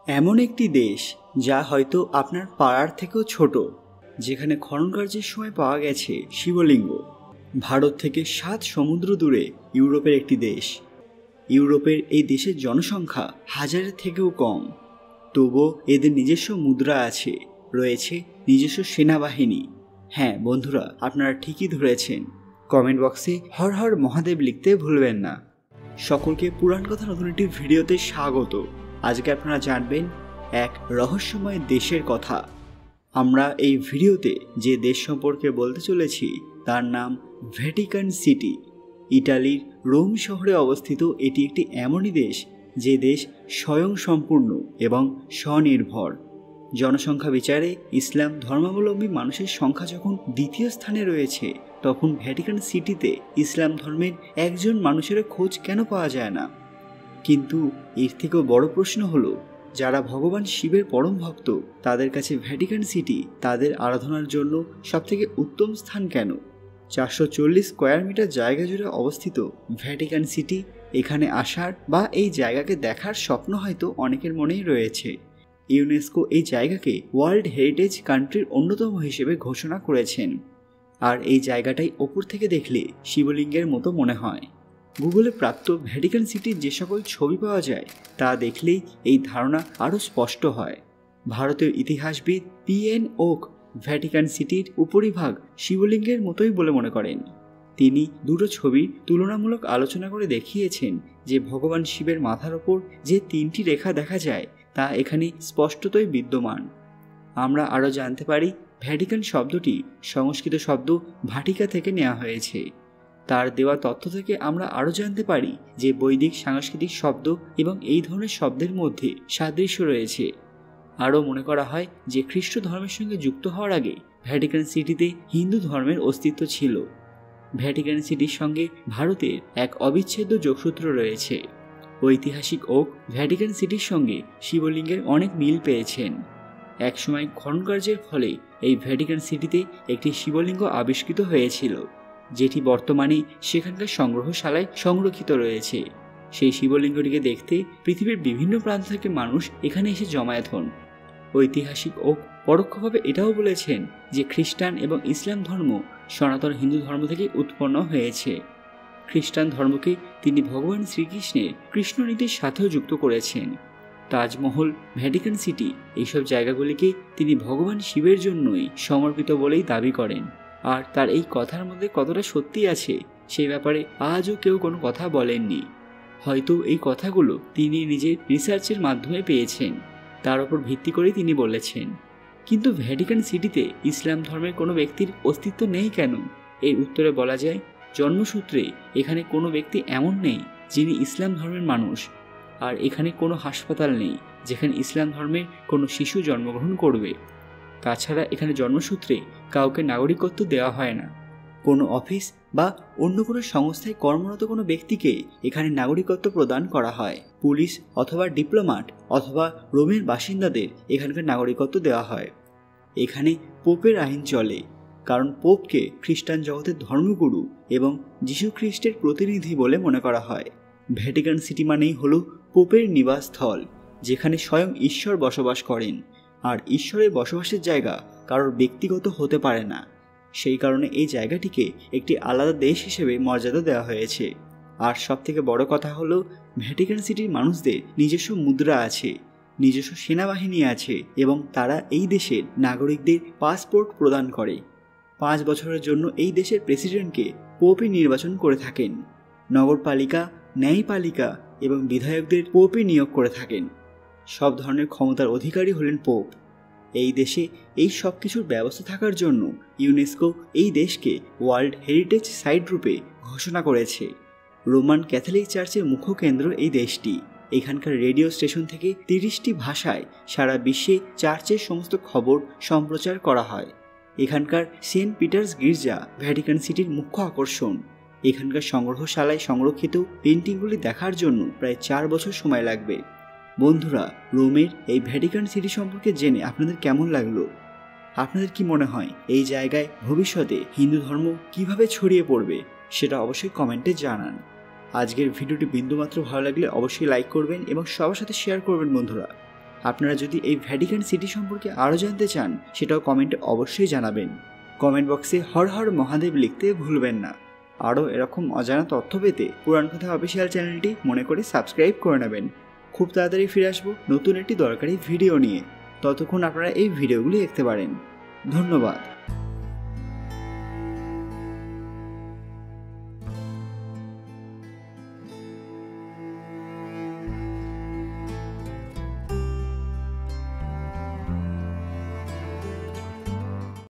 এমন একটি দেশ যা হয়তো আপনার পাড়ার থেকেও ছোট, যেখানে খননকার্যের সময় পাওয়া গেছে শিবলিঙ্গ। ভারত থেকে 7 সমুদ্র দূরে ইউরোপের একটি দেশ। ইউরোপের এই দেশের জনসংখ্যা 1000-এর থেকেও কম, তবুও এদের নিজস্ব মুদ্রা আছে, রয়েছে নিজস্ব সেনাবাহিনী। হ্যাঁ বন্ধুরা, আপনারা ঠিকই ধরেছেন। কমেন্ট বক্সে হর হর মহাদেব লিখতে ভুলবেন না। সকলকে পুরাণ কথা নতুন একটি ভিডিওতে স্বাগত। আজকে আপনারা জানবেন এক রহস্যময় দেশের কথা। আমরা এই ভিডিওতে যে দেশ সম্পর্কে বলতে চলেছি তার নাম ভ্যাটিকান সিটি। ইটালির রোম শহরে অবস্থিত এটি একটি এমনই দেশ যে দেশ স্বয়ংসম্পূর্ণ এবং স্বনির্ভর। জনসংখ্যা বিচারে ইসলাম ধর্মাবলম্বী মানুষের সংখ্যা যখন দ্বিতীয় স্থানে রয়েছে, তখন ভ্যাটিকান সিটিতে ইসলাম ধর্মের একজন মানুষের খোঁজ কেন পাওয়া যায় না? কিন্তু এর থেকেও বড় প্রশ্ন হলো, যারা ভগবান শিবের পরম ভক্ত তাদের কাছে ভ্যাটিকান সিটি তাদের আরাধনার জন্য সবথেকে উত্তম স্থান কেন? 440 স্কোয়ার মিটার জায়গা জুড়ে অবস্থিত ভ্যাটিকান সিটি, এখানে আসার বা এই জায়গাকে দেখার স্বপ্ন হয়তো অনেকের মনেই রয়েছে। ইউনেস্কো এই জায়গাকে ওয়ার্ল্ড হেরিটেজ কান্ট্রির অন্যতম হিসেবে ঘোষণা করেছেন। আর এই জায়গাটাই ওপর থেকে দেখলে শিবলিঙ্গের মতো মনে হয়। গুগলে প্রাপ্ত ভ্যাটিকান সিটির যে সকল ছবি পাওয়া যায় তা দেখলেই এই ধারণা আরও স্পষ্ট হয়। ভারতীয় ইতিহাসবিদ PN ওক ভ্যাটিকান সিটির উপরিভাগ শিবলিঙ্গের মতোই বলে মনে করেন। তিনি দুটো ছবির তুলনামূলক আলোচনা করে দেখিয়েছেন যে ভগবান শিবের মাথার ওপর যে 3টি রেখা দেখা যায় তা এখানে স্পষ্টতই বিদ্যমান। আমরা আরও জানতে পারি ভ্যাটিকান শব্দটি সংস্কৃত শব্দ ভাটিকা থেকে নেওয়া হয়েছে। তার দেওয়া তথ্য থেকে আমরা আরও জানতে পারি যে বৈদিক সাংস্কৃতিক শব্দ এবং এই ধরনের শব্দের মধ্যে সাদৃশ্য রয়েছে। আরও মনে করা হয় যে খ্রিস্ট ধর্মের সঙ্গে যুক্ত হওয়ার আগে ভ্যাটিকান সিটিতে হিন্দু ধর্মের অস্তিত্ব ছিল। ভ্যাটিকান সিটির সঙ্গে ভারতের এক অবিচ্ছেদ্য যোগসূত্র রয়েছে। ঐতিহাসিক ওক ভ্যাটিকান সিটির সঙ্গে শিবলিঙ্গের অনেক মিল পেয়েছেন। একসময় খননকার্যের ফলে এই ভ্যাটিকান সিটিতে একটি শিবলিঙ্গ আবিষ্কৃত হয়েছিল, যেটি বর্তমানে সেখানকার সংগ্রহশালায় সংরক্ষিত রয়েছে। সেই শিবলিঙ্গটিকে দেখতে পৃথিবীর বিভিন্ন প্রান্ত থেকে মানুষ এখানে এসে জমায়েত হন। ঐতিহাসিক ওক পরোক্ষভাবে এটাও বলেছেন যে খ্রিস্টান এবং ইসলাম ধর্ম সনাতন হিন্দু ধর্ম থেকে উৎপন্ন হয়েছে। খ্রিস্টান ধর্মকে তিনি ভগবান শ্রীকৃষ্ণের কৃষ্ণনীতির সাথেও যুক্ত করেছেন। তাজমহল, ভ্যাটিকান সিটি এইসব জায়গাগুলিকে তিনি ভগবান শিবের জন্যই সমর্পিত বলেই দাবি করেন। আর তার এই কথার মধ্যে কতটা সত্যি আছে সেই ব্যাপারে আজও কেউ কোনো কথা বলেননি। হয়তো এই কথাগুলো তিনি নিজের রিসার্চের মাধ্যমে পেয়েছেন, তার উপর ভিত্তি করেই তিনি বলেছেন। কিন্তু ভ্যাটিকান সিটিতে ইসলাম ধর্মের কোনো ব্যক্তির অস্তিত্ব নেই কেন? এর উত্তরে বলা যায়, জন্মসূত্রে এখানে কোনো ব্যক্তি এমন নেই যিনি ইসলাম ধর্মের মানুষ। আর এখানে কোনো হাসপাতাল নেই যেখানে ইসলাম ধর্মের কোনো শিশু জন্মগ্রহণ করবে। তাছাড়া এখানে জন্মসূত্রে কাউকে নাগরিকত্ব দেওয়া হয় না। কোনো অফিস বা অন্য কোনো সংস্থায় কর্মরত কোনো ব্যক্তিকে এখানে নাগরিকত্ব প্রদান করা হয়। পুলিশ অথবা ডিপ্লোম্যাট অথবা রোমের বাসিন্দাদের এখানকার নাগরিকত্ব দেওয়া হয়। এখানে পোপের আইন চলে, কারণ পোপকে খ্রিস্টান জগতের ধর্মগুরু এবং যীশু খ্রিস্টের প্রতিনিধি বলে মনে করা হয়। ভ্যাটিকান সিটি মানেই হলো পোপের নিবাসস্থল, যেখানে স্বয়ং ঈশ্বর বসবাস করেন। আর ঈশ্বরের বসবাসের জায়গা কারোর ব্যক্তিগত হতে পারে না। সেই কারণে এই জায়গাটিকে একটি আলাদা দেশ হিসেবে মর্যাদা দেওয়া হয়েছে। আর সবথেকে বড় কথা হলো, ভ্যাটিকান সিটির মানুষদের নিজস্ব মুদ্রা আছে, নিজস্ব সেনাবাহিনী আছে এবং তারা এই দেশের নাগরিকদের পাসপোর্ট প্রদান করে। 5 বছরের জন্য এই দেশের প্রেসিডেন্টকে পোপই নির্বাচন করে থাকেন। নগরপালিকা, ন্যায়পালিকা এবং বিধায়কদের পোপই নিয়োগ করে থাকেন। সব ধরনের ক্ষমতার অধিকারী হলেন পোপ। এই দেশে এই সব কিছুর ব্যবস্থা থাকার জন্য ইউনেস্কো এই দেশকে ওয়ার্ল্ড হেরিটেজ সাইট রূপে ঘোষণা করেছে। রোমান ক্যাথলিক চার্চের মুখ্য কেন্দ্র এই দেশটি। এখানকার রেডিও স্টেশন থেকে 30টি ভাষায় সারা বিশ্বে চার্চের সমস্ত খবর সম্প্রচার করা হয়। এখানকার সেন্ট পিটার্স গির্জা ভ্যাটিকান সিটির মুখ্য আকর্ষণ। এখানকার সংগ্রহশালায় সংরক্ষিত পেন্টিংগুলি দেখার জন্য প্রায় 4 বছর সময় লাগবে। বন্ধুরা, রোমের এই ভ্যাটিকান সিটি সম্পর্কে জেনে আপনাদের কেমন লাগলো? আপনাদের কি মনে হয় এই জায়গায় ভবিষ্যতে হিন্দু ধর্ম কিভাবে ছড়িয়ে পড়বে? সেটা অবশ্যই কমেন্টে জানান। আজকের ভিডিওটি বিন্দুমাত্র ভালো লাগলে অবশ্যই লাইক করবেন এবং সবার সাথে শেয়ার করবেন বন্ধুরা। আপনারা যদি এই ভ্যাটিকান সিটি সম্পর্কে আরও জানতে চান সেটাও কমেন্টে অবশ্যই জানাবেন। কমেন্ট বক্সে হর হর মহাদেব লিখতে ভুলবেন না। আরও এরকম অজানা তথ্য পেতে পুরাণ কথা অফিসিয়াল চ্যানেলটি মনে করে সাবস্ক্রাইব করে নেবেন। খুব তাড়াতাড়ি ফিরে আসবো নতুন একটি দরকারি ভিডিও নিয়ে। ততক্ষণ আপনারা এই ভিডিওগুলি দেখতে পারেন। ধন্যবাদ।